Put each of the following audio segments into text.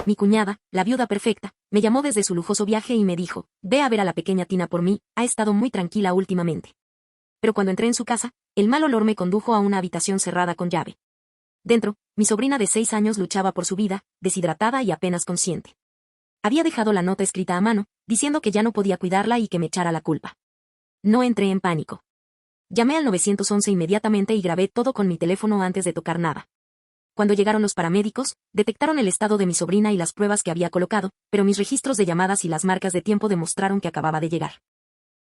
Mi cuñada, la viuda perfecta, me llamó desde su lujoso viaje y me dijo, ve a ver a la pequeña Tina por mí, ha estado muy tranquila últimamente. Pero cuando entré en su casa, el mal olor me condujo a una habitación cerrada con llave. Dentro, mi sobrina de 6 años luchaba por su vida, deshidratada y apenas consciente. Había dejado la nota escrita a mano, diciendo que ya no podía cuidarla y que me echara la culpa. No entré en pánico. Llamé al 911 inmediatamente y grabé todo con mi teléfono antes de tocar nada. Cuando llegaron los paramédicos, detectaron el estado de mi sobrina y las pruebas que había colocado, pero mis registros de llamadas y las marcas de tiempo demostraron que acababa de llegar.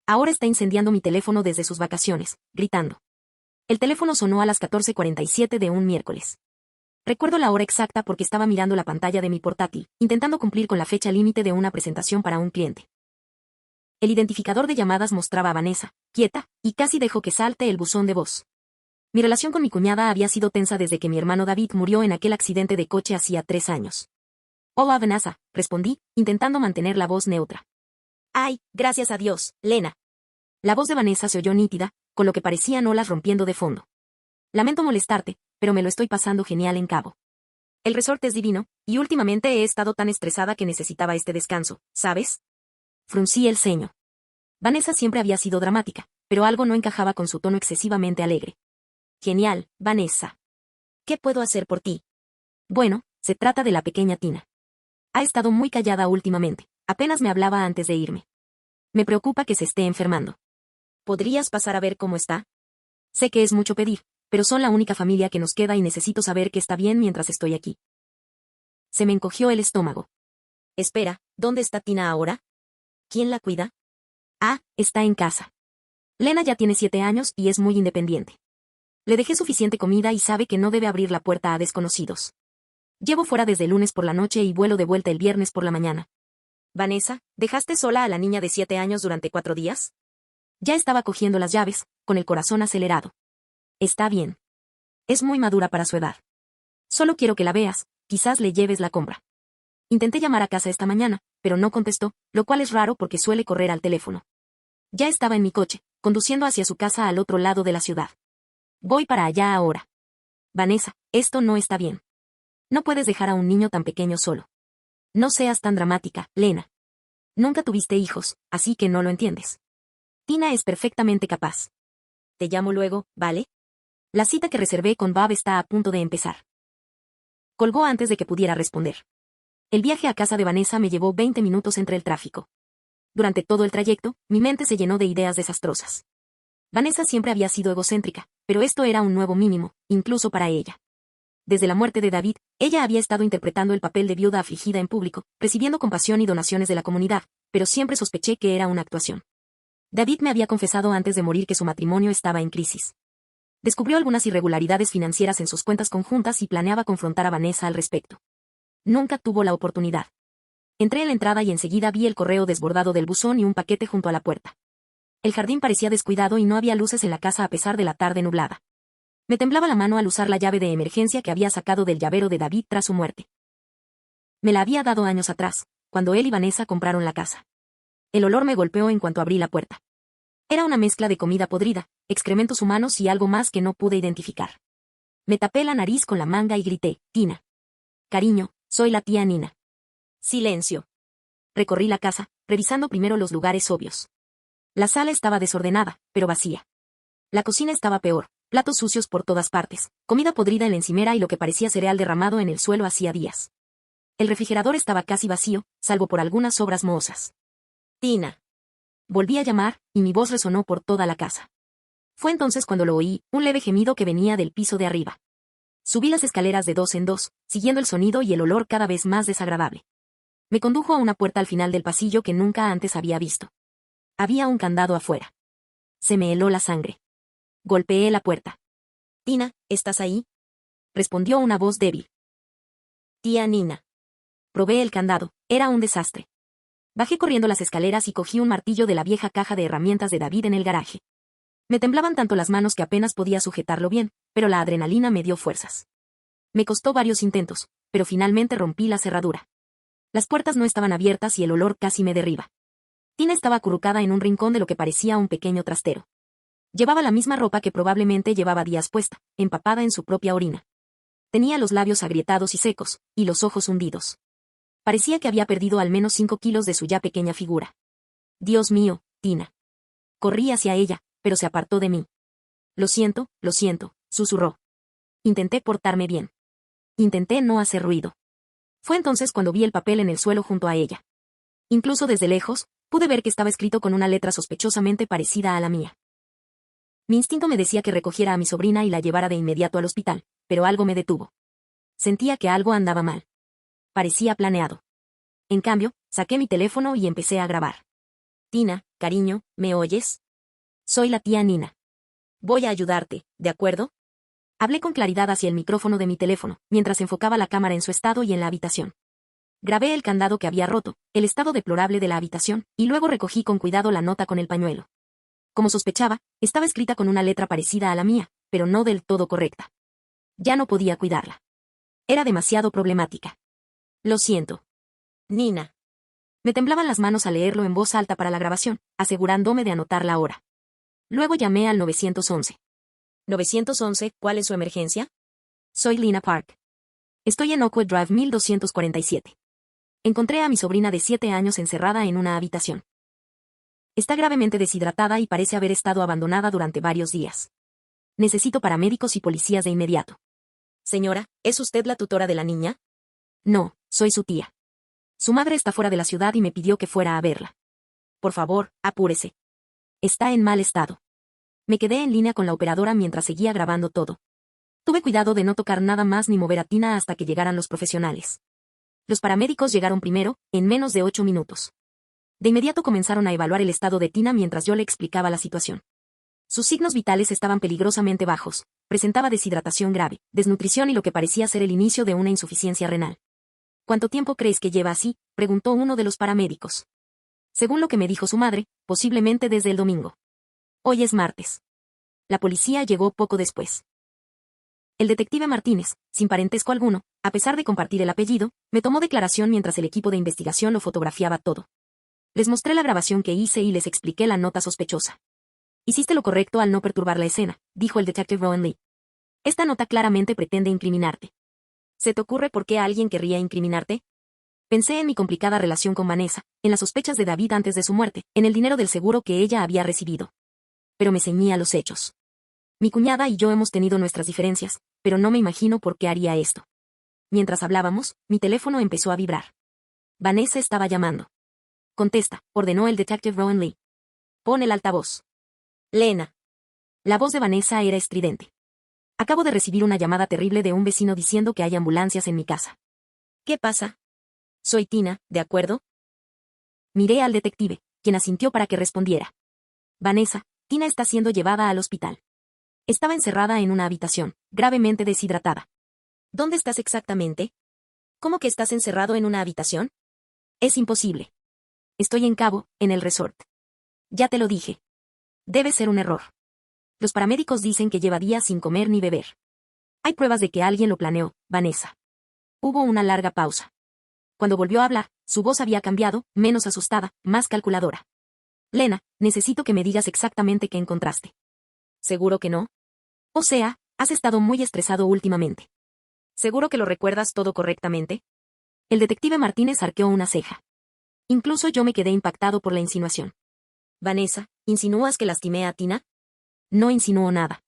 Ahora está incendiando mi teléfono desde sus vacaciones, gritando. El teléfono sonó a las 14:47 de un miércoles. Recuerdo la hora exacta porque estaba mirando la pantalla de mi portátil, intentando cumplir con la fecha límite de una presentación para un cliente. El identificador de llamadas mostraba a Vanessa, quieta, y casi dejó que salte el buzón de voz. Mi relación con mi cuñada había sido tensa desde que mi hermano David murió en aquel accidente de coche hacía 3 años. Hola Vanessa, respondí, intentando mantener la voz neutra. Ay, gracias a Dios, Lena. La voz de Vanessa se oyó nítida, con lo que parecían olas rompiendo de fondo. Lamento molestarte, pero me lo estoy pasando genial en Cabo. El resort es divino, y últimamente he estado tan estresada que necesitaba este descanso, ¿sabes? Fruncí el ceño. Vanessa siempre había sido dramática, pero algo no encajaba con su tono excesivamente alegre. Genial, Vanessa. ¿Qué puedo hacer por ti? Bueno, se trata de la pequeña Tina. Ha estado muy callada últimamente, apenas me hablaba antes de irme. Me preocupa que se esté enfermando. ¿Podrías pasar a ver cómo está? Sé que es mucho pedir, pero son la única familia que nos queda y necesito saber que está bien mientras estoy aquí. Se me encogió el estómago. Espera, ¿dónde está Tina ahora? ¿Quién la cuida? Ah, está en casa. Lena ya tiene 7 años y es muy independiente. Le dejé suficiente comida y sabe que no debe abrir la puerta a desconocidos. Llevo fuera desde el lunes por la noche y vuelo de vuelta el viernes por la mañana. Vanessa, ¿dejaste sola a la niña de 7 años durante 4 días? Ya estaba cogiendo las llaves, con el corazón acelerado. Está bien. Es muy madura para su edad. Solo quiero que la veas, quizás le lleves la compra. Intenté llamar a casa esta mañana, pero no contestó, lo cual es raro porque suele correr al teléfono. Ya estaba en mi coche, conduciendo hacia su casa al otro lado de la ciudad. Voy para allá ahora. Vanessa, esto no está bien. No puedes dejar a un niño tan pequeño solo. No seas tan dramática, Lena. Nunca tuviste hijos, así que no lo entiendes. Tina es perfectamente capaz. Te llamo luego, ¿vale? La cita que reservé con Bob está a punto de empezar. Colgó antes de que pudiera responder. El viaje a casa de Vanessa me llevó 20 minutos entre el tráfico. Durante todo el trayecto, mi mente se llenó de ideas desastrosas. Vanessa siempre había sido egocéntrica, pero esto era un nuevo mínimo, incluso para ella. Desde la muerte de David, ella había estado interpretando el papel de viuda afligida en público, recibiendo compasión y donaciones de la comunidad, pero siempre sospeché que era una actuación. David me había confesado antes de morir que su matrimonio estaba en crisis. Descubrió algunas irregularidades financieras en sus cuentas conjuntas y planeaba confrontar a Vanessa al respecto. Nunca tuvo la oportunidad. Entré en la entrada y enseguida vi el correo desbordado del buzón y un paquete junto a la puerta. El jardín parecía descuidado y no había luces en la casa a pesar de la tarde nublada. Me temblaba la mano al usar la llave de emergencia que había sacado del llavero de David tras su muerte. Me la había dado años atrás, cuando él y Vanessa compraron la casa. El olor me golpeó en cuanto abrí la puerta. Era una mezcla de comida podrida, excrementos humanos y algo más que no pude identificar. Me tapé la nariz con la manga y grité, Tina. Cariño, soy la tía Nina. Silencio. Recorrí la casa, revisando primero los lugares obvios. La sala estaba desordenada, pero vacía. La cocina estaba peor, platos sucios por todas partes, comida podrida en la encimera y lo que parecía cereal derramado en el suelo hacía días. El refrigerador estaba casi vacío, salvo por algunas sobras mohosas. Tina. Volví a llamar, y mi voz resonó por toda la casa. Fue entonces cuando lo oí, un leve gemido que venía del piso de arriba. Subí las escaleras de 2 en 2, siguiendo el sonido y el olor cada vez más desagradable. Me condujo a una puerta al final del pasillo que nunca antes había visto. Había un candado afuera. Se me heló la sangre. Golpeé la puerta. Tina, ¿estás ahí? Respondió una voz débil. Tía Nina. Probé el candado, era un desastre. Bajé corriendo las escaleras y cogí un martillo de la vieja caja de herramientas de David en el garaje. Me temblaban tanto las manos que apenas podía sujetarlo bien, pero la adrenalina me dio fuerzas. Me costó varios intentos, pero finalmente rompí la cerradura. Las puertas no estaban abiertas y el olor casi me derriba. Tina estaba acurrucada en un rincón de lo que parecía un pequeño trastero. Llevaba la misma ropa que probablemente llevaba días puesta, empapada en su propia orina. Tenía los labios agrietados y secos, y los ojos hundidos. Parecía que había perdido al menos 5 kilos de su ya pequeña figura. Dios mío, Tina. Corrí hacia ella, pero se apartó de mí. Lo siento, susurró. Intenté portarme bien. Intenté no hacer ruido. Fue entonces cuando vi el papel en el suelo junto a ella. Incluso desde lejos, pude ver que estaba escrito con una letra sospechosamente parecida a la mía. Mi instinto me decía que recogiera a mi sobrina y la llevara de inmediato al hospital, pero algo me detuvo. Sentía que algo andaba mal. Parecía planeado. En cambio, saqué mi teléfono y empecé a grabar. Tina, cariño, ¿me oyes? Soy la tía Nina. Voy a ayudarte, ¿de acuerdo? Hablé con claridad hacia el micrófono de mi teléfono, mientras enfocaba la cámara en su estado y en la habitación. Grabé el candado que había roto, el estado deplorable de la habitación, y luego recogí con cuidado la nota con el pañuelo. Como sospechaba, estaba escrita con una letra parecida a la mía, pero no del todo correcta. Ya no podía cuidarla. Era demasiado problemática. Lo siento. Nina. Me temblaban las manos al leerlo en voz alta para la grabación, asegurándome de anotar la hora. Luego llamé al 911. 911, ¿cuál es su emergencia? Soy Lina Park. Estoy en Oakwood Drive 1247. Encontré a mi sobrina de 7 años encerrada en una habitación. Está gravemente deshidratada y parece haber estado abandonada durante varios días. Necesito paramédicos y policías de inmediato. Señora, ¿es usted la tutora de la niña? No, soy su tía. Su madre está fuera de la ciudad y me pidió que fuera a verla. Por favor, apúrese. Está en mal estado. Me quedé en línea con la operadora mientras seguía grabando todo. Tuve cuidado de no tocar nada más ni mover a Tina hasta que llegaran los profesionales. Los paramédicos llegaron primero, en menos de 8 minutos. De inmediato comenzaron a evaluar el estado de Tina mientras yo le explicaba la situación. Sus signos vitales estaban peligrosamente bajos, presentaba deshidratación grave, desnutrición y lo que parecía ser el inicio de una insuficiencia renal. ¿Cuánto tiempo crees que lleva así?, preguntó uno de los paramédicos. Según lo que me dijo su madre, posiblemente desde el domingo. Hoy es martes. La policía llegó poco después. El detective Martínez, sin parentesco alguno, a pesar de compartir el apellido, me tomó declaración mientras el equipo de investigación lo fotografiaba todo. Les mostré la grabación que hice y les expliqué la nota sospechosa. Hiciste lo correcto al no perturbar la escena, dijo el detective Rowan Lee. Esta nota claramente pretende incriminarte. ¿Se te ocurre por qué alguien querría incriminarte? Pensé en mi complicada relación con Vanessa, en las sospechas de David antes de su muerte, en el dinero del seguro que ella había recibido. Pero me ceñí a los hechos. Mi cuñada y yo hemos tenido nuestras diferencias, pero no me imagino por qué haría esto. Mientras hablábamos, mi teléfono empezó a vibrar. Vanessa estaba llamando. Contesta, ordenó el detective Rowan Lee. Pon el altavoz. Lena. La voz de Vanessa era estridente. Acabo de recibir una llamada terrible de un vecino diciendo que hay ambulancias en mi casa. ¿Qué pasa? Soy Tina, ¿de acuerdo? Miré al detective, quien asintió para que respondiera. Vanessa, Tina está siendo llevada al hospital. Estaba encerrada en una habitación, gravemente deshidratada. ¿Dónde estás exactamente? ¿Cómo que estás encerrado en una habitación? Es imposible. Estoy en Cabo, en el resort. Ya te lo dije. Debe ser un error. Los paramédicos dicen que lleva días sin comer ni beber. Hay pruebas de que alguien lo planeó, Vanessa. Hubo una larga pausa. Cuando volvió a hablar, su voz había cambiado, menos asustada, más calculadora. Lena, necesito que me digas exactamente qué encontraste. ¿Seguro que no? O sea, has estado muy estresado últimamente. ¿Seguro que lo recuerdas todo correctamente? El detective Martínez arqueó una ceja. Incluso yo me quedé impactado por la insinuación. Vanessa, ¿insinúas que lastimé a Tina? No insinúo nada.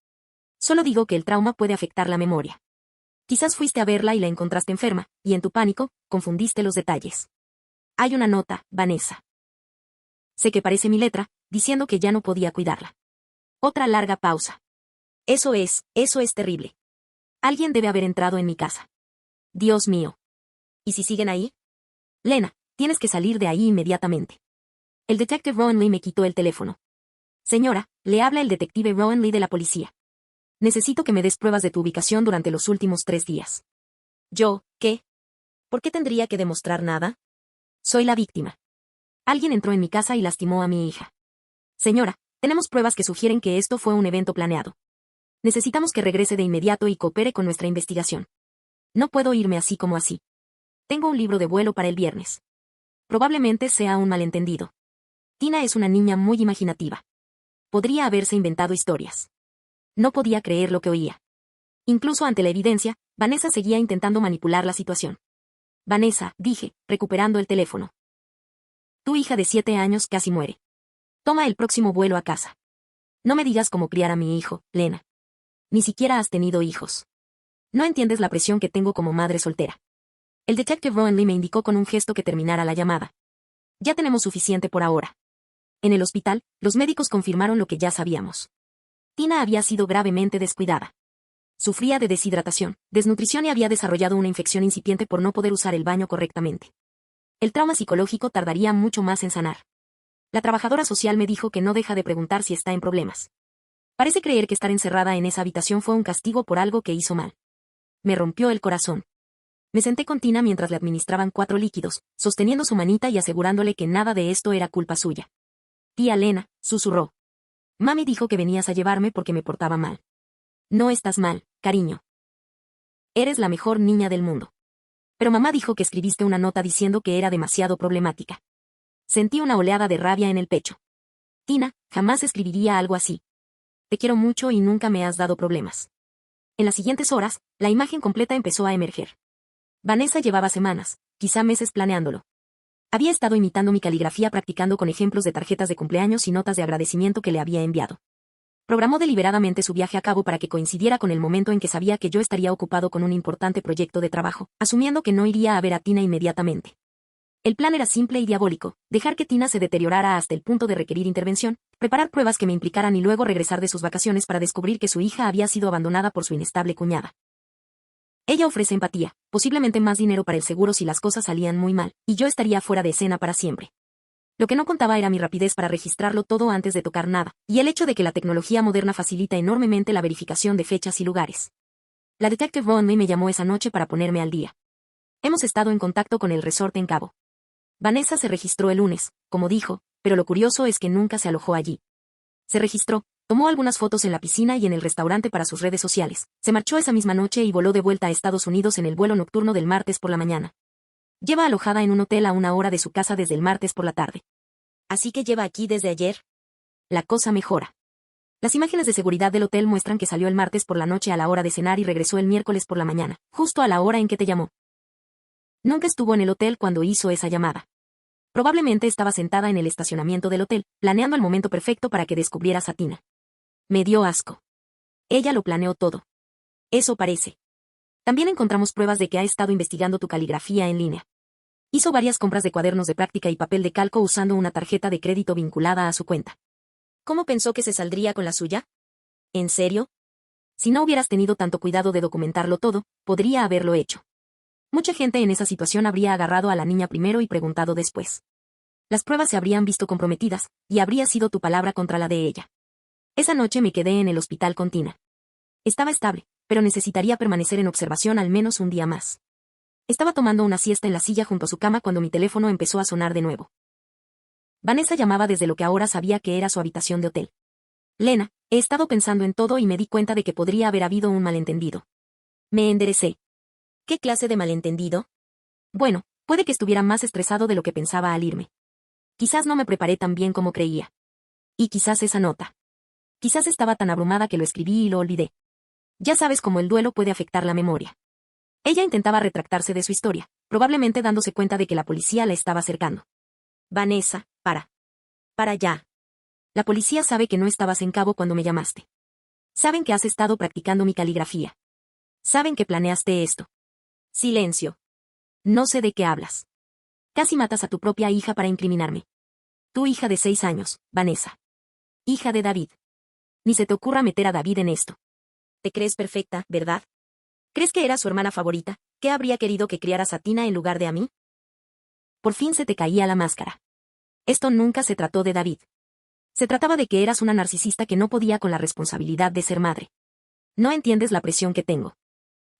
Solo digo que el trauma puede afectar la memoria. Quizás fuiste a verla y la encontraste enferma, y en tu pánico, confundiste los detalles. Hay una nota, Vanessa. Sé que parece mi letra, diciendo que ya no podía cuidarla. Otra larga pausa. Eso es terrible. Alguien debe haber entrado en mi casa. Dios mío. ¿Y si siguen ahí? Lena, tienes que salir de ahí inmediatamente. El detective Rowan Lee me quitó el teléfono. Señora, le habla el detective Rowan Lee de la policía. Necesito que me des pruebas de tu ubicación durante los últimos 3 días. ¿Yo, qué? ¿Por qué tendría que demostrar nada? Soy la víctima. Alguien entró en mi casa y lastimó a mi hija. Señora, tenemos pruebas que sugieren que esto fue un evento planeado. Necesitamos que regrese de inmediato y coopere con nuestra investigación. No puedo irme así como así. Tengo un libro de vuelo para el viernes. Probablemente sea un malentendido. Tina es una niña muy imaginativa. Podría haberse inventado historias. No podía creer lo que oía. Incluso ante la evidencia, Vanessa seguía intentando manipular la situación. Vanessa, dije, recuperando el teléfono. Tu hija de 7 años casi muere. Toma el próximo vuelo a casa. No me digas cómo criar a mi hijo, Lena. Ni siquiera has tenido hijos. No entiendes la presión que tengo como madre soltera. El detective Rowan Lee me indicó con un gesto que terminara la llamada. Ya tenemos suficiente por ahora. En el hospital, los médicos confirmaron lo que ya sabíamos. Tina había sido gravemente descuidada. Sufría de deshidratación, desnutrición y había desarrollado una infección incipiente por no poder usar el baño correctamente. El trauma psicológico tardaría mucho más en sanar. La trabajadora social me dijo que no deja de preguntar si está en problemas. Parece creer que estar encerrada en esa habitación fue un castigo por algo que hizo mal. Me rompió el corazón. Me senté con Tina mientras le administraban 4 líquidos, sosteniendo su manita y asegurándole que nada de esto era culpa suya. Tía Lena, susurró. Mami dijo que venías a llevarme porque me portaba mal. No estás mal, cariño. Eres la mejor niña del mundo. Pero mamá dijo que escribiste una nota diciendo que era demasiado problemática. Sentí una oleada de rabia en el pecho. Tina, jamás escribiría algo así. Te quiero mucho y nunca me has dado problemas. En las siguientes horas, la imagen completa empezó a emerger. Vanessa llevaba semanas, quizá meses planeándolo. Había estado imitando mi caligrafía practicando con ejemplos de tarjetas de cumpleaños y notas de agradecimiento que le había enviado. Programó deliberadamente su viaje a cabo para que coincidiera con el momento en que sabía que yo estaría ocupado con un importante proyecto de trabajo, asumiendo que no iría a ver a Tina inmediatamente. El plan era simple y diabólico, dejar que Tina se deteriorara hasta el punto de requerir intervención, preparar pruebas que me implicaran y luego regresar de sus vacaciones para descubrir que su hija había sido abandonada por su inestable cuñada. Ella ofrece empatía, posiblemente más dinero para el seguro si las cosas salían muy mal, y yo estaría fuera de escena para siempre. Lo que no contaba era mi rapidez para registrarlo todo antes de tocar nada, y el hecho de que la tecnología moderna facilita enormemente la verificación de fechas y lugares. La detective Rowan Lee me llamó esa noche para ponerme al día. Hemos estado en contacto con el resort en Cabo. Vanessa se registró el lunes, como dijo, pero lo curioso es que nunca se alojó allí. Se registró, tomó algunas fotos en la piscina y en el restaurante para sus redes sociales, se marchó esa misma noche y voló de vuelta a Estados Unidos en el vuelo nocturno del martes por la mañana. Lleva alojada en un hotel a 1 hora de su casa desde el martes por la tarde. ¿Así que lleva aquí desde ayer? La cosa mejora. Las imágenes de seguridad del hotel muestran que salió el martes por la noche a la hora de cenar y regresó el miércoles por la mañana, justo a la hora en que te llamó. Nunca estuvo en el hotel cuando hizo esa llamada. Probablemente estaba sentada en el estacionamiento del hotel, planeando el momento perfecto para que descubrieras a Tina. Me dio asco. Ella lo planeó todo. Eso parece. También encontramos pruebas de que ha estado investigando tu caligrafía en línea. Hizo varias compras de cuadernos de práctica y papel de calco usando una tarjeta de crédito vinculada a su cuenta. ¿Cómo pensó que se saldría con la suya? ¿En serio? Si no hubieras tenido tanto cuidado de documentarlo todo, podría haberlo hecho. Mucha gente en esa situación habría agarrado a la niña primero y preguntado después. Las pruebas se habrían visto comprometidas, y habría sido tu palabra contra la de ella. Esa noche me quedé en el hospital con Tina. Estaba estable, pero necesitaría permanecer en observación al menos un día más. Estaba tomando una siesta en la silla junto a su cama cuando mi teléfono empezó a sonar de nuevo. Vanessa llamaba desde lo que ahora sabía que era su habitación de hotel. Lena, he estado pensando en todo y me di cuenta de que podría haber habido un malentendido. Me enderecé. ¿Qué clase de malentendido? Bueno, puede que estuviera más estresado de lo que pensaba al irme. Quizás no me preparé tan bien como creía. Y quizás esa nota. Quizás estaba tan abrumada que lo escribí y lo olvidé. Ya sabes cómo el duelo puede afectar la memoria. Ella intentaba retractarse de su historia, probablemente dándose cuenta de que la policía la estaba acercando. Vanessa, para ya. La policía sabe que no estabas en Cabo cuando me llamaste. Saben que has estado practicando mi caligrafía. Saben que planeaste esto. Silencio. No sé de qué hablas. Casi matas a tu propia hija para incriminarme. Tu hija de 6 años, Vanessa. Hija de David. Ni se te ocurra meter a David en esto. Te crees perfecta, ¿verdad? ¿Crees que era su hermana favorita? ¿Qué habría querido que criaras a Tina en lugar de a mí? Por fin se te caía la máscara. Esto nunca se trató de David. Se trataba de que eras una narcisista que no podía con la responsabilidad de ser madre. No entiendes la presión que tengo.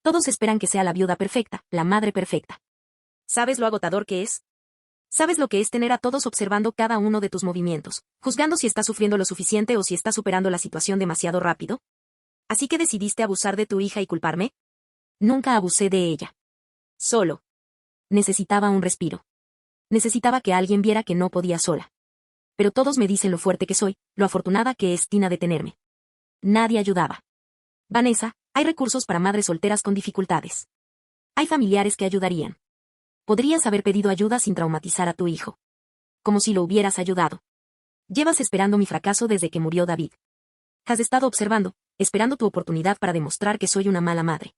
Todos esperan que sea la viuda perfecta, la madre perfecta. ¿Sabes lo agotador que es? ¿Sabes lo que es tener a todos observando cada uno de tus movimientos, juzgando si estás sufriendo lo suficiente o si estás superando la situación demasiado rápido? ¿Así que decidiste abusar de tu hija y culparme? Nunca abusé de ella. Solo. Necesitaba un respiro. Necesitaba que alguien viera que no podía sola. Pero todos me dicen lo fuerte que soy, lo afortunada que es Tina de tenerme. Nadie ayudaba. Vanessa, hay recursos para madres solteras con dificultades. Hay familiares que ayudarían. Podrías haber pedido ayuda sin traumatizar a tu hijo. Como si lo hubieras ayudado. Llevas esperando mi fracaso desde que murió David. Has estado observando, esperando tu oportunidad para demostrar que soy una mala madre.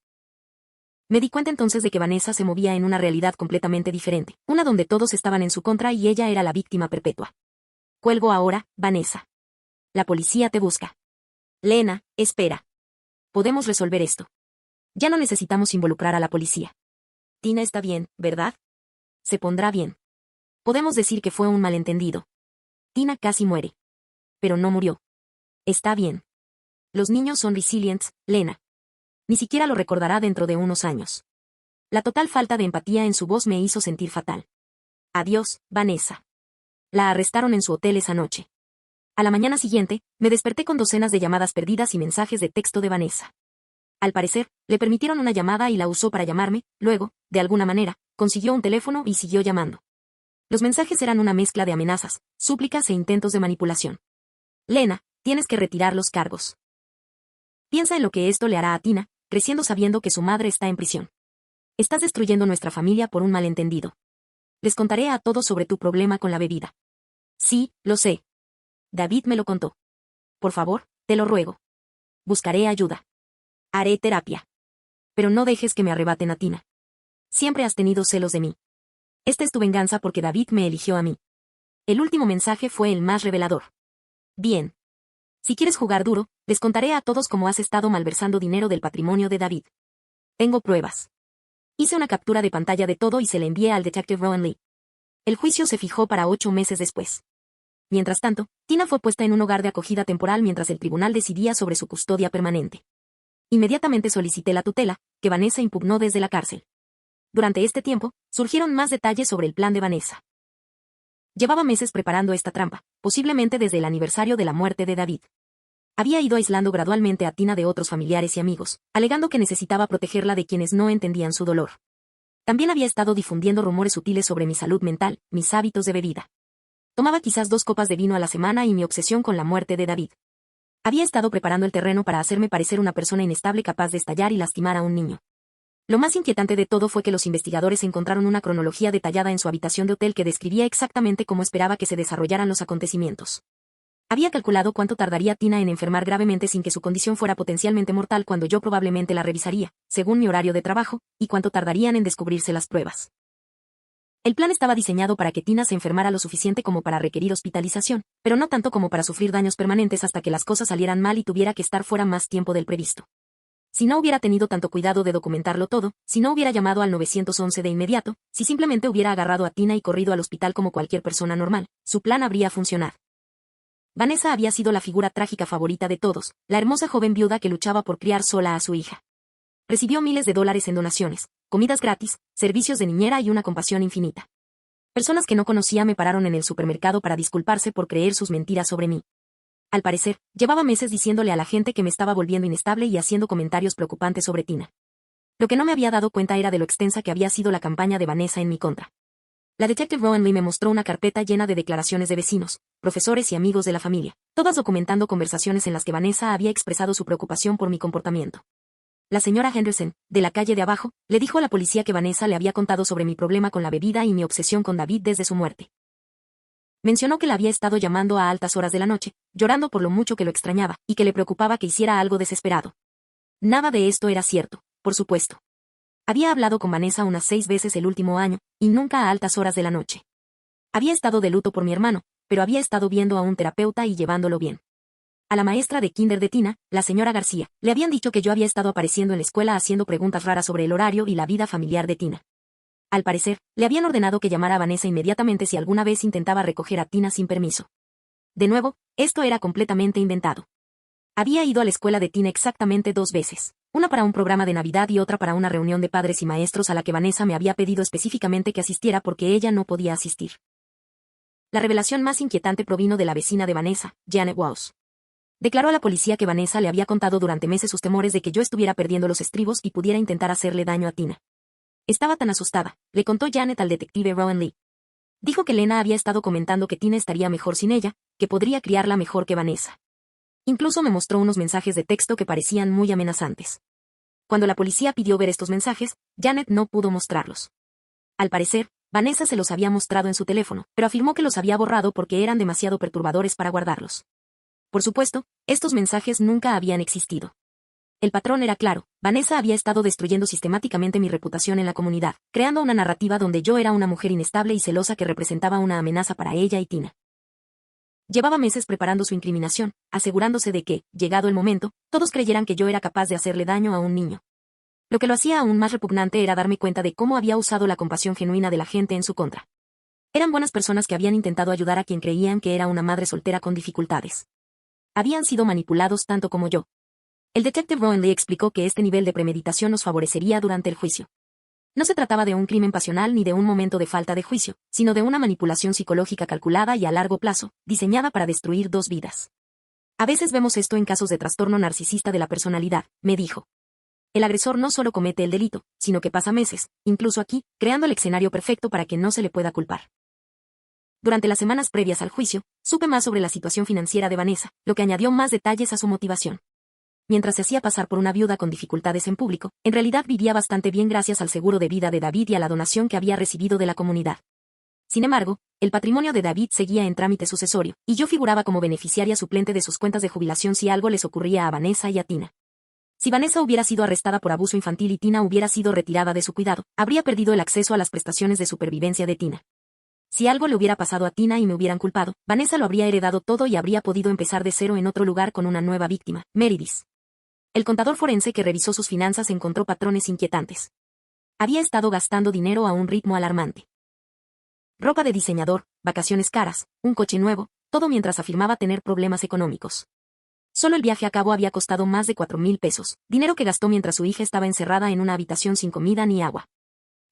Me di cuenta entonces de que Vanessa se movía en una realidad completamente diferente, una donde todos estaban en su contra y ella era la víctima perpetua. Cuelgo ahora, Vanessa. La policía te busca. Lena, espera. Podemos resolver esto. Ya no necesitamos involucrar a la policía. Tina está bien, ¿verdad? Se pondrá bien. Podemos decir que fue un malentendido. Tina casi muere. Pero no murió. Está bien. Los niños son resilientes, Lena. Ni siquiera lo recordará dentro de unos años. La total falta de empatía en su voz me hizo sentir fatal. Adiós, Vanessa. La arrestaron en su hotel esa noche. A la mañana siguiente, me desperté con docenas de llamadas perdidas y mensajes de texto de Vanessa. Al parecer, le permitieron una llamada y la usó para llamarme, luego, de alguna manera, consiguió un teléfono y siguió llamando. Los mensajes eran una mezcla de amenazas, súplicas e intentos de manipulación. Lena, tienes que retirar los cargos. Piensa en lo que esto le hará a Tina, creciendo sabiendo que su madre está en prisión. Estás destruyendo nuestra familia por un malentendido. Les contaré a todos sobre tu problema con la bebida. Sí, lo sé. David me lo contó. Por favor, te lo ruego. Buscaré ayuda. Haré terapia. Pero no dejes que me arrebaten a Tina. Siempre has tenido celos de mí. Esta es tu venganza porque David me eligió a mí. El último mensaje fue el más revelador. Bien. Si quieres jugar duro, les contaré a todos cómo has estado malversando dinero del patrimonio de David. Tengo pruebas. Hice una captura de pantalla de todo y se la envié al detective Rowan Lee. El juicio se fijó para 8 meses después. Mientras tanto, Tina fue puesta en un hogar de acogida temporal mientras el tribunal decidía sobre su custodia permanente. Inmediatamente solicité la tutela, que Vanessa impugnó desde la cárcel. Durante este tiempo, surgieron más detalles sobre el plan de Vanessa. Llevaba meses preparando esta trampa, posiblemente desde el aniversario de la muerte de David. Había ido aislando gradualmente a Tina de otros familiares y amigos, alegando que necesitaba protegerla de quienes no entendían su dolor. También había estado difundiendo rumores sutiles sobre mi salud mental, mis hábitos de bebida. Tomaba quizás 2 copas de vino a la semana y mi obsesión con la muerte de David. Había estado preparando el terreno para hacerme parecer una persona inestable capaz de estallar y lastimar a un niño. Lo más inquietante de todo fue que los investigadores encontraron una cronología detallada en su habitación de hotel que describía exactamente cómo esperaba que se desarrollaran los acontecimientos. Había calculado cuánto tardaría Tina en enfermar gravemente sin que su condición fuera potencialmente mortal cuando yo probablemente la revisaría, según mi horario de trabajo, y cuánto tardarían en descubrirse las pruebas. El plan estaba diseñado para que Tina se enfermara lo suficiente como para requerir hospitalización, pero no tanto como para sufrir daños permanentes hasta que las cosas salieran mal y tuviera que estar fuera más tiempo del previsto. Si no hubiera tenido tanto cuidado de documentarlo todo, si no hubiera llamado al 911 de inmediato, si simplemente hubiera agarrado a Tina y corrido al hospital como cualquier persona normal, su plan habría funcionado. Vanessa había sido la figura trágica favorita de todos, la hermosa joven viuda que luchaba por criar sola a su hija. Recibió miles de dólares en donaciones, comidas gratis, servicios de niñera y una compasión infinita. Personas que no conocía me pararon en el supermercado para disculparse por creer sus mentiras sobre mí. Al parecer, llevaba meses diciéndole a la gente que me estaba volviendo inestable y haciendo comentarios preocupantes sobre Tina. Lo que no me había dado cuenta era de lo extensa que había sido la campaña de Vanessa en mi contra. La detective Rowan Lee me mostró una carpeta llena de declaraciones de vecinos, profesores y amigos de la familia, todas documentando conversaciones en las que Vanessa había expresado su preocupación por mi comportamiento. La señora Henderson, de la calle de abajo, le dijo a la policía que Vanessa le había contado sobre mi problema con la bebida y mi obsesión con David desde su muerte. Mencionó que la había estado llamando a altas horas de la noche, llorando por lo mucho que lo extrañaba, y que le preocupaba que hiciera algo desesperado. Nada de esto era cierto, por supuesto. Había hablado con Vanessa unas 6 veces el último año, y nunca a altas horas de la noche. Había estado de luto por mi hermano, pero había estado viendo a un terapeuta y llevándolo bien. A la maestra de kinder de Tina, la señora García, le habían dicho que yo había estado apareciendo en la escuela haciendo preguntas raras sobre el horario y la vida familiar de Tina. Al parecer, le habían ordenado que llamara a Vanessa inmediatamente si alguna vez intentaba recoger a Tina sin permiso. De nuevo, esto era completamente inventado. Había ido a la escuela de Tina exactamente 2 veces, una para un programa de Navidad y otra para una reunión de padres y maestros a la que Vanessa me había pedido específicamente que asistiera porque ella no podía asistir. La revelación más inquietante provino de la vecina de Vanessa, Janet Walsh. Declaró a la policía que Vanessa le había contado durante meses sus temores de que yo estuviera perdiendo los estribos y pudiera intentar hacerle daño a Tina. Estaba tan asustada, le contó Janet al detective Rowan Lee. Dijo que Lena había estado comentando que Tina estaría mejor sin ella, que podría criarla mejor que Vanessa. Incluso me mostró unos mensajes de texto que parecían muy amenazantes. Cuando la policía pidió ver estos mensajes, Janet no pudo mostrarlos. Al parecer, Vanessa se los había mostrado en su teléfono, pero afirmó que los había borrado porque eran demasiado perturbadores para guardarlos. Por supuesto, estos mensajes nunca habían existido. El patrón era claro: Vanessa había estado destruyendo sistemáticamente mi reputación en la comunidad, creando una narrativa donde yo era una mujer inestable y celosa que representaba una amenaza para ella y Tina. Llevaba meses preparando su incriminación, asegurándose de que, llegado el momento, todos creyeran que yo era capaz de hacerle daño a un niño. Lo que lo hacía aún más repugnante era darme cuenta de cómo había usado la compasión genuina de la gente en su contra. Eran buenas personas que habían intentado ayudar a quien creían que era una madre soltera con dificultades. Habían sido manipulados tanto como yo. El detective Rowan Lee explicó que este nivel de premeditación nos favorecería durante el juicio. No se trataba de un crimen pasional ni de un momento de falta de juicio, sino de una manipulación psicológica calculada y a largo plazo, diseñada para destruir 2 vidas. A veces vemos esto en casos de trastorno narcisista de la personalidad, me dijo. El agresor no solo comete el delito, sino que pasa meses, incluso aquí, creando el escenario perfecto para que no se le pueda culpar. Durante las semanas previas al juicio, supe más sobre la situación financiera de Vanessa, lo que añadió más detalles a su motivación. Mientras se hacía pasar por una viuda con dificultades en público, en realidad vivía bastante bien gracias al seguro de vida de David y a la donación que había recibido de la comunidad. Sin embargo, el patrimonio de David seguía en trámite sucesorio, y yo figuraba como beneficiaria suplente de sus cuentas de jubilación si algo les ocurría a Vanessa y a Tina. Si Vanessa hubiera sido arrestada por abuso infantil y Tina hubiera sido retirada de su cuidado, habría perdido el acceso a las prestaciones de supervivencia de Tina. Si algo le hubiera pasado a Tina y me hubieran culpado, Vanessa lo habría heredado todo y habría podido empezar de cero en otro lugar con una nueva víctima, Meredith. El contador forense que revisó sus finanzas encontró patrones inquietantes. Había estado gastando dinero a un ritmo alarmante. Ropa de diseñador, vacaciones caras, un coche nuevo, todo mientras afirmaba tener problemas económicos. Solo el viaje a cabo había costado más de 4,000 pesos, dinero que gastó mientras su hija estaba encerrada en una habitación sin comida ni agua.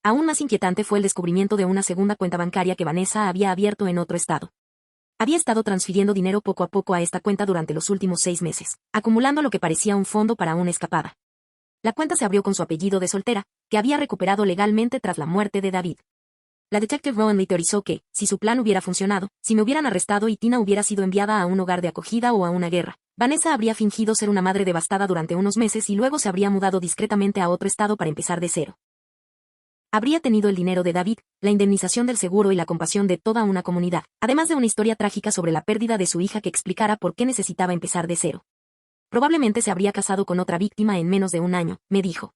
Aún más inquietante fue el descubrimiento de una segunda cuenta bancaria que Vanessa había abierto en otro estado. Había estado transfiriendo dinero poco a poco a esta cuenta durante los últimos 6 meses, acumulando lo que parecía un fondo para una escapada. La cuenta se abrió con su apellido de soltera, que había recuperado legalmente tras la muerte de David. La detective Rowan Lee teorizó que, si su plan hubiera funcionado, si me hubieran arrestado y Tina hubiera sido enviada a un hogar de acogida o a una guerra, Vanessa habría fingido ser una madre devastada durante unos meses y luego se habría mudado discretamente a otro estado para empezar de cero. Habría tenido el dinero de David, la indemnización del seguro y la compasión de toda una comunidad, además de una historia trágica sobre la pérdida de su hija que explicara por qué necesitaba empezar de cero. Probablemente se habría casado con otra víctima en menos de un año, me dijo.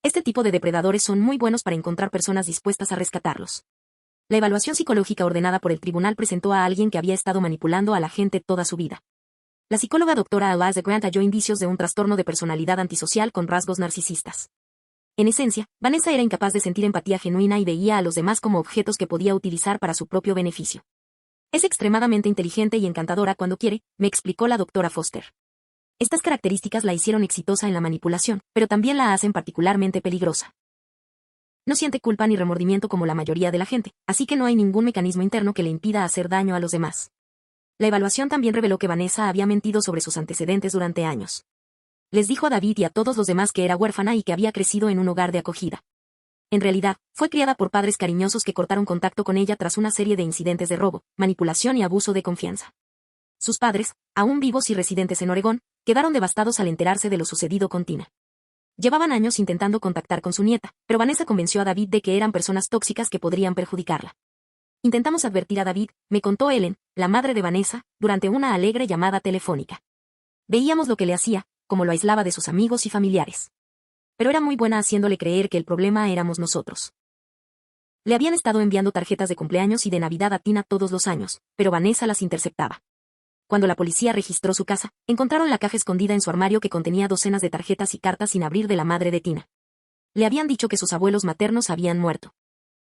Este tipo de depredadores son muy buenos para encontrar personas dispuestas a rescatarlos. La evaluación psicológica ordenada por el tribunal presentó a alguien que había estado manipulando a la gente toda su vida. La psicóloga doctora Eliza Grant halló indicios de un trastorno de personalidad antisocial con rasgos narcisistas. En esencia, Vanessa era incapaz de sentir empatía genuina y veía a los demás como objetos que podía utilizar para su propio beneficio. Es extremadamente inteligente y encantadora cuando quiere, me explicó la doctora Foster. Estas características la hicieron exitosa en la manipulación, pero también la hacen particularmente peligrosa. No siente culpa ni remordimiento como la mayoría de la gente, así que no hay ningún mecanismo interno que le impida hacer daño a los demás. La evaluación también reveló que Vanessa había mentido sobre sus antecedentes durante años. Les dijo a David y a todos los demás que era huérfana y que había crecido en un hogar de acogida. En realidad, fue criada por padres cariñosos que cortaron contacto con ella tras una serie de incidentes de robo, manipulación y abuso de confianza. Sus padres, aún vivos y residentes en Oregón, quedaron devastados al enterarse de lo sucedido con Tina. Llevaban años intentando contactar con su nieta, pero Vanessa convenció a David de que eran personas tóxicas que podrían perjudicarla. Intentamos advertir a David, me contó Ellen, la madre de Vanessa, durante una alegre llamada telefónica. Veíamos lo que le hacía, cómo lo aislaba de sus amigos y familiares. Pero era muy buena haciéndole creer que el problema éramos nosotros. Le habían estado enviando tarjetas de cumpleaños y de Navidad a Tina todos los años, pero Vanessa las interceptaba. Cuando la policía registró su casa, encontraron la caja escondida en su armario que contenía docenas de tarjetas y cartas sin abrir de la madre de Tina. Le habían dicho que sus abuelos maternos habían muerto.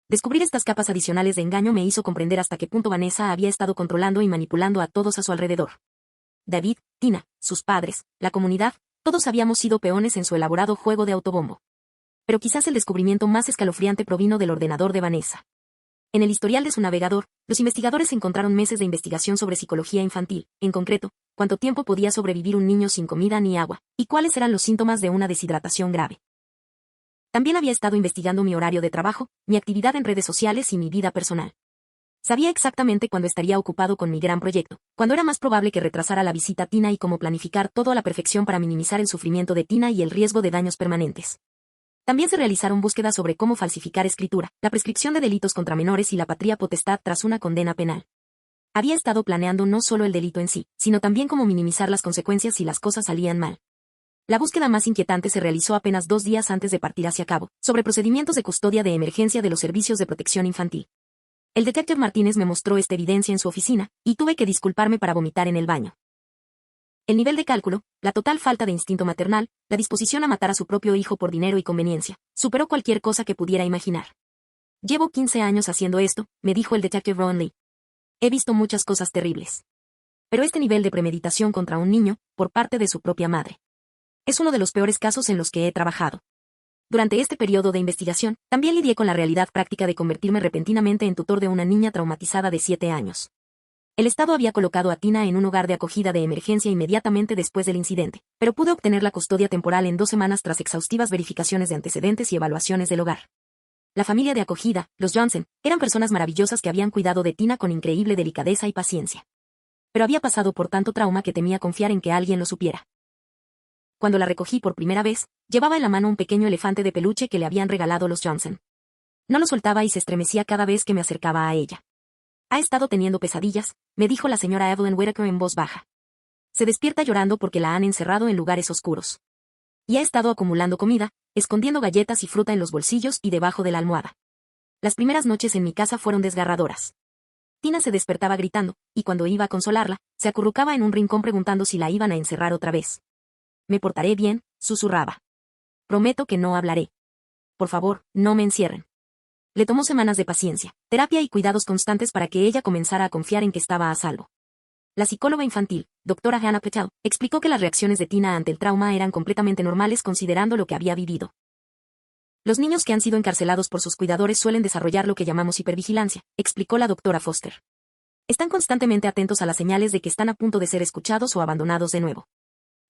Descubrir estas capas adicionales de engaño me hizo comprender hasta qué punto Vanessa había estado controlando y manipulando a todos a su alrededor. David, Tina, sus padres, la comunidad, todos habíamos sido peones en su elaborado juego de autobombo. Pero quizás el descubrimiento más escalofriante provino del ordenador de Vanessa. En el historial de su navegador, los investigadores encontraron meses de investigación sobre psicología infantil, en concreto, cuánto tiempo podía sobrevivir un niño sin comida ni agua, y cuáles eran los síntomas de una deshidratación grave. También había estado investigando mi horario de trabajo, mi actividad en redes sociales y mi vida personal. Sabía exactamente cuándo estaría ocupado con mi gran proyecto, cuándo era más probable que retrasara la visita a Tina y cómo planificar todo a la perfección para minimizar el sufrimiento de Tina y el riesgo de daños permanentes. También se realizaron búsquedas sobre cómo falsificar escritura, la prescripción de delitos contra menores y la patria potestad tras una condena penal. Había estado planeando no solo el delito en sí, sino también cómo minimizar las consecuencias si las cosas salían mal. La búsqueda más inquietante se realizó apenas 2 días antes de partir hacia cabo, sobre procedimientos de custodia de emergencia de los servicios de protección infantil. El detective Martínez me mostró esta evidencia en su oficina, y tuve que disculparme para vomitar en el baño. El nivel de cálculo, la total falta de instinto maternal, la disposición a matar a su propio hijo por dinero y conveniencia, superó cualquier cosa que pudiera imaginar. Llevo 15 años haciendo esto, me dijo el detective Ron Lee. He visto muchas cosas terribles. Pero este nivel de premeditación contra un niño, por parte de su propia madre, es uno de los peores casos en los que he trabajado. Durante este periodo de investigación, también lidié con la realidad práctica de convertirme repentinamente en tutor de una niña traumatizada de 7 años. El Estado había colocado a Tina en un hogar de acogida de emergencia inmediatamente después del incidente, pero pude obtener la custodia temporal en 2 semanas tras exhaustivas verificaciones de antecedentes y evaluaciones del hogar. La familia de acogida, los Johnson, eran personas maravillosas que habían cuidado de Tina con increíble delicadeza y paciencia. Pero había pasado por tanto trauma que temía confiar en que alguien lo supiera. Cuando la recogí por primera vez, llevaba en la mano un pequeño elefante de peluche que le habían regalado los Johnson. No lo soltaba y se estremecía cada vez que me acercaba a ella. Ha estado teniendo pesadillas, me dijo la señora Evelyn Whittaker en voz baja. Se despierta llorando porque la han encerrado en lugares oscuros. Y ha estado acumulando comida, escondiendo galletas y fruta en los bolsillos y debajo de la almohada. Las primeras noches en mi casa fueron desgarradoras. Tina se despertaba gritando, y cuando iba a consolarla, se acurrucaba en un rincón preguntando si la iban a encerrar otra vez. Me portaré bien, susurraba. Prometo que no hablaré. Por favor, no me encierren. Le tomó semanas de paciencia, terapia y cuidados constantes para que ella comenzara a confiar en que estaba a salvo. La psicóloga infantil, doctora Hannah Patel, explicó que las reacciones de Tina ante el trauma eran completamente normales considerando lo que había vivido. Los niños que han sido encarcelados por sus cuidadores suelen desarrollar lo que llamamos hipervigilancia, explicó la doctora Foster. Están constantemente atentos a las señales de que están a punto de ser escuchados o abandonados de nuevo.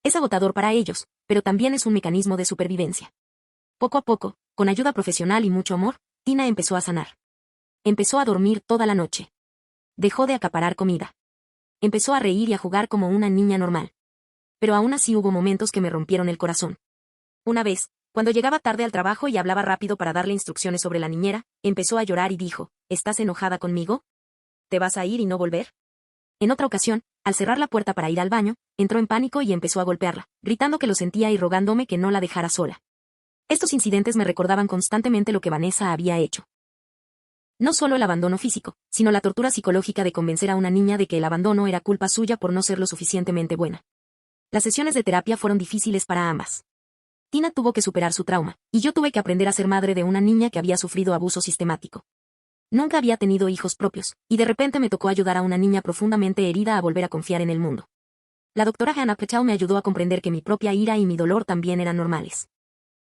Es agotador para ellos, pero también es un mecanismo de supervivencia. Poco a poco, con ayuda profesional y mucho amor, Tina empezó a sanar. Empezó a dormir toda la noche. Dejó de acaparar comida. Empezó a reír y a jugar como una niña normal. Pero aún así hubo momentos que me rompieron el corazón. Una vez, cuando llegaba tarde al trabajo y hablaba rápido para darle instrucciones sobre la niñera, empezó a llorar y dijo, ¿estás enojada conmigo? ¿Te vas a ir y no volver? En otra ocasión, al cerrar la puerta para ir al baño, entró en pánico y empezó a golpearla, gritando que lo sentía y rogándome que no la dejara sola. Estos incidentes me recordaban constantemente lo que Vanessa había hecho. No solo el abandono físico, sino la tortura psicológica de convencer a una niña de que el abandono era culpa suya por no ser lo suficientemente buena. Las sesiones de terapia fueron difíciles para ambas. Tina tuvo que superar su trauma, y yo tuve que aprender a ser madre de una niña que había sufrido abuso sistemático. Nunca había tenido hijos propios, y de repente me tocó ayudar a una niña profundamente herida a volver a confiar en el mundo. La doctora Hannah Patel me ayudó a comprender que mi propia ira y mi dolor también eran normales.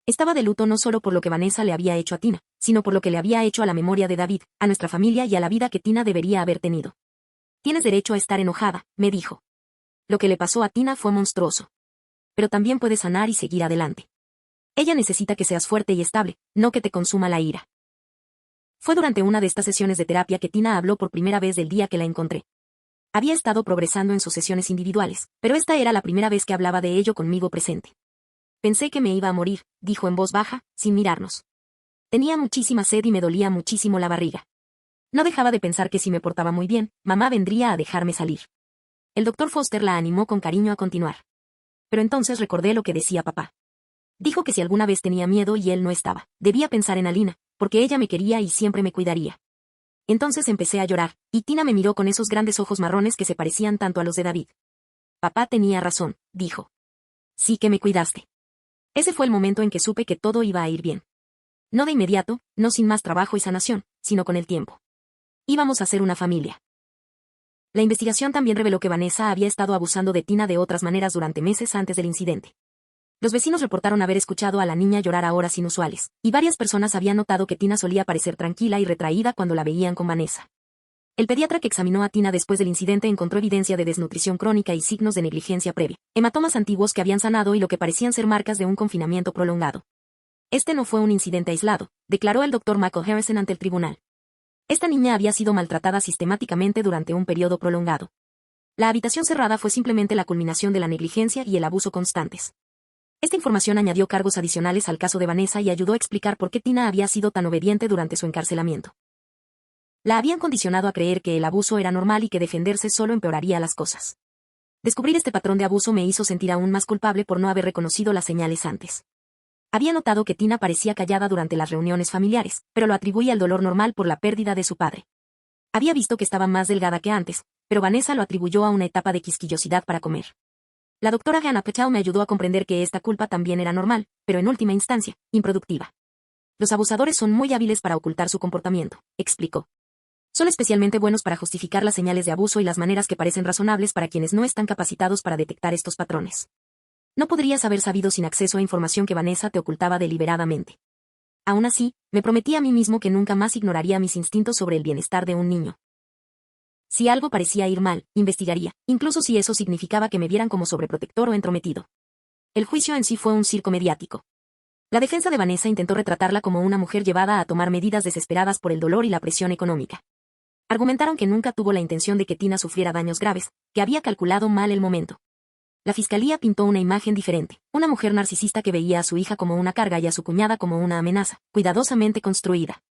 Estaba de luto no solo por lo que Vanessa le había hecho a Tina, sino por lo que le había hecho a la memoria de David, a nuestra familia y a la vida que Tina debería haber tenido. Tienes derecho a estar enojada, me dijo. Lo que le pasó a Tina fue monstruoso. Pero también puedes sanar y seguir adelante. Ella necesita que seas fuerte y estable, no que te consuma la ira. Fue durante una de estas sesiones de terapia que Tina habló por primera vez del día que la encontré. Había estado progresando en sus sesiones individuales, pero esta era la primera vez que hablaba de ello conmigo presente. Pensé que me iba a morir, dijo en voz baja, sin mirarnos. Tenía muchísima sed y me dolía muchísimo la barriga. No dejaba de pensar que si me portaba muy bien, mamá vendría a dejarme salir. El doctor Foster la animó con cariño a continuar. Pero entonces recordé lo que decía papá. Dijo que si alguna vez tenía miedo y él no estaba, debía pensar en Alina, porque ella me quería y siempre me cuidaría. Entonces empecé a llorar, y Tina me miró con esos grandes ojos marrones que se parecían tanto a los de David. Papá tenía razón, dijo. Sí que me cuidaste. Ese fue el momento en que supe que todo iba a ir bien. No de inmediato, no sin más trabajo y sanación, sino con el tiempo. Íbamos a ser una familia. La investigación también reveló que Vanessa había estado abusando de Tina de otras maneras durante meses antes del incidente. Los vecinos reportaron haber escuchado a la niña llorar a horas inusuales, y varias personas habían notado que Tina solía parecer tranquila y retraída cuando la veían con Vanessa. El pediatra que examinó a Tina después del incidente encontró evidencia de desnutrición crónica y signos de negligencia previa, hematomas antiguos que habían sanado y lo que parecían ser marcas de un confinamiento prolongado. Este no fue un incidente aislado, declaró el Dr. Michael Harrison ante el tribunal. Esta niña había sido maltratada sistemáticamente durante un periodo prolongado. La habitación cerrada fue simplemente la culminación de la negligencia y el abuso constantes. Esta información añadió cargos adicionales al caso de Vanessa y ayudó a explicar por qué Tina había sido tan obediente durante su encarcelamiento. La habían condicionado a creer que el abuso era normal y que defenderse solo empeoraría las cosas. Descubrir este patrón de abuso me hizo sentir aún más culpable por no haber reconocido las señales antes. Había notado que Tina parecía callada durante las reuniones familiares, pero lo atribuía al dolor normal por la pérdida de su padre. Había visto que estaba más delgada que antes, pero Vanessa lo atribuyó a una etapa de quisquillosidad para comer. La doctora Hannah Patel me ayudó a comprender que esta culpa también era normal, pero en última instancia, improductiva. Los abusadores son muy hábiles para ocultar su comportamiento, explicó. Son especialmente buenos para justificar las señales de abuso y las maneras que parecen razonables para quienes no están capacitados para detectar estos patrones. No podrías haber sabido sin acceso a información que Vanessa te ocultaba deliberadamente. Aún así, me prometí a mí mismo que nunca más ignoraría mis instintos sobre el bienestar de un niño. Si algo parecía ir mal, investigaría, incluso si eso significaba que me vieran como sobreprotector o entrometido. El juicio en sí fue un circo mediático. La defensa de Vanessa intentó retratarla como una mujer llevada a tomar medidas desesperadas por el dolor y la presión económica. Argumentaron que nunca tuvo la intención de que Tina sufriera daños graves, que había calculado mal el momento. La fiscalía pintó una imagen diferente, una mujer narcisista que veía a su hija como una carga y a su cuñada como una amenaza, cuidadosamente construida.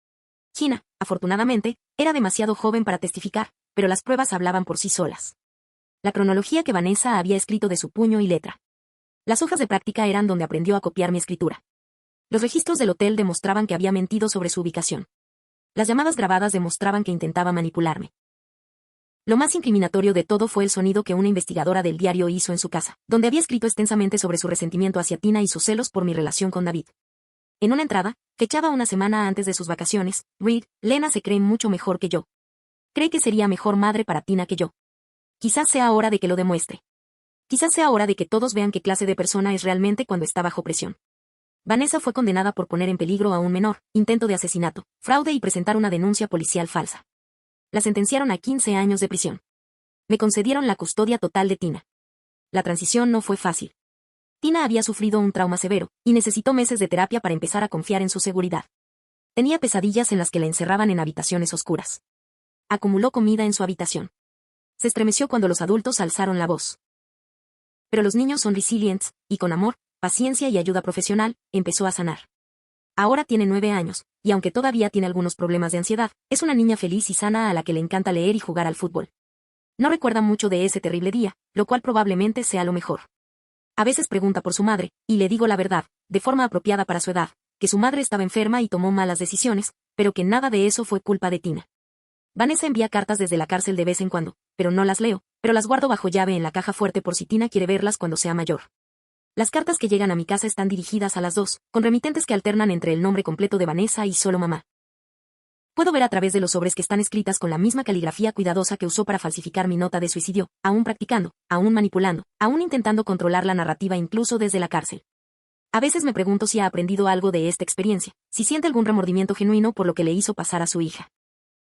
Gina, afortunadamente, era demasiado joven para testificar, pero las pruebas hablaban por sí solas. La cronología que Vanessa había escrito de su puño y letra. Las hojas de práctica eran donde aprendió a copiar mi escritura. Los registros del hotel demostraban que había mentido sobre su ubicación. Las llamadas grabadas demostraban que intentaba manipularme. Lo más incriminatorio de todo fue el sonido que una investigadora del diario hizo en su casa, donde había escrito extensamente sobre su resentimiento hacia Tina y sus celos por mi relación con David. En una entrada, que echaba una semana antes de sus vacaciones, Reed, Lena se cree mucho mejor que yo. Cree que sería mejor madre para Tina que yo. Quizás sea hora de que lo demuestre. Quizás sea hora de que todos vean qué clase de persona es realmente cuando está bajo presión. Vanessa fue condenada por poner en peligro a un menor, intento de asesinato, fraude y presentar una denuncia policial falsa. La sentenciaron a 15 años de prisión. Me concedieron la custodia total de Tina. La transición no fue fácil. Tina había sufrido un trauma severo, y necesitó meses de terapia para empezar a confiar en su seguridad. Tenía pesadillas en las que la encerraban en habitaciones oscuras. Acumuló comida en su habitación. Se estremeció cuando los adultos alzaron la voz. Pero los niños son resilientes, y con amor, paciencia y ayuda profesional, empezó a sanar. Ahora tiene 9 años, y aunque todavía tiene algunos problemas de ansiedad, es una niña feliz y sana a la que le encanta leer y jugar al fútbol. No recuerda mucho de ese terrible día, lo cual probablemente sea lo mejor. A veces pregunta por su madre, y le digo la verdad, de forma apropiada para su edad, que su madre estaba enferma y tomó malas decisiones, pero que nada de eso fue culpa de Tina. Vanessa envía cartas desde la cárcel de vez en cuando, pero no las leo, pero las guardo bajo llave en la caja fuerte por si Tina quiere verlas cuando sea mayor. Las cartas que llegan a mi casa están dirigidas a las dos, con remitentes que alternan entre el nombre completo de Vanessa y solo mamá. Puedo ver a través de los sobres que están escritas con la misma caligrafía cuidadosa que usó para falsificar mi nota de suicidio, aún practicando, aún manipulando, aún intentando controlar la narrativa incluso desde la cárcel. A veces me pregunto si ha aprendido algo de esta experiencia, si siente algún remordimiento genuino por lo que le hizo pasar a su hija.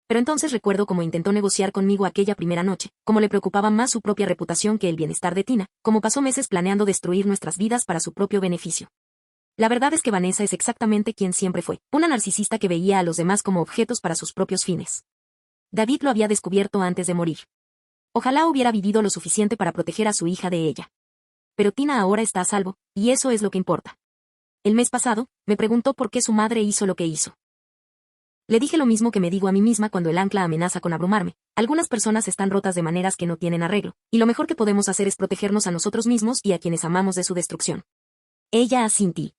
Pero entonces recuerdo cómo intentó negociar conmigo aquella primera noche, cómo le preocupaba más su propia reputación que el bienestar de Tina, cómo pasó meses planeando destruir nuestras vidas para su propio beneficio. La verdad es que Vanessa es exactamente quien siempre fue, una narcisista que veía a los demás como objetos para sus propios fines. David lo había descubierto antes de morir. Ojalá hubiera vivido lo suficiente para proteger a su hija de ella. Pero Tina ahora está a salvo, y eso es lo que importa. El mes pasado, me preguntó por qué su madre hizo lo que hizo. Le dije lo mismo que me digo a mí misma cuando el ancla amenaza con abrumarme. Algunas personas están rotas de maneras que no tienen arreglo, y lo mejor que podemos hacer es protegernos a nosotros mismos y a quienes amamos de su destrucción. Ella asintió.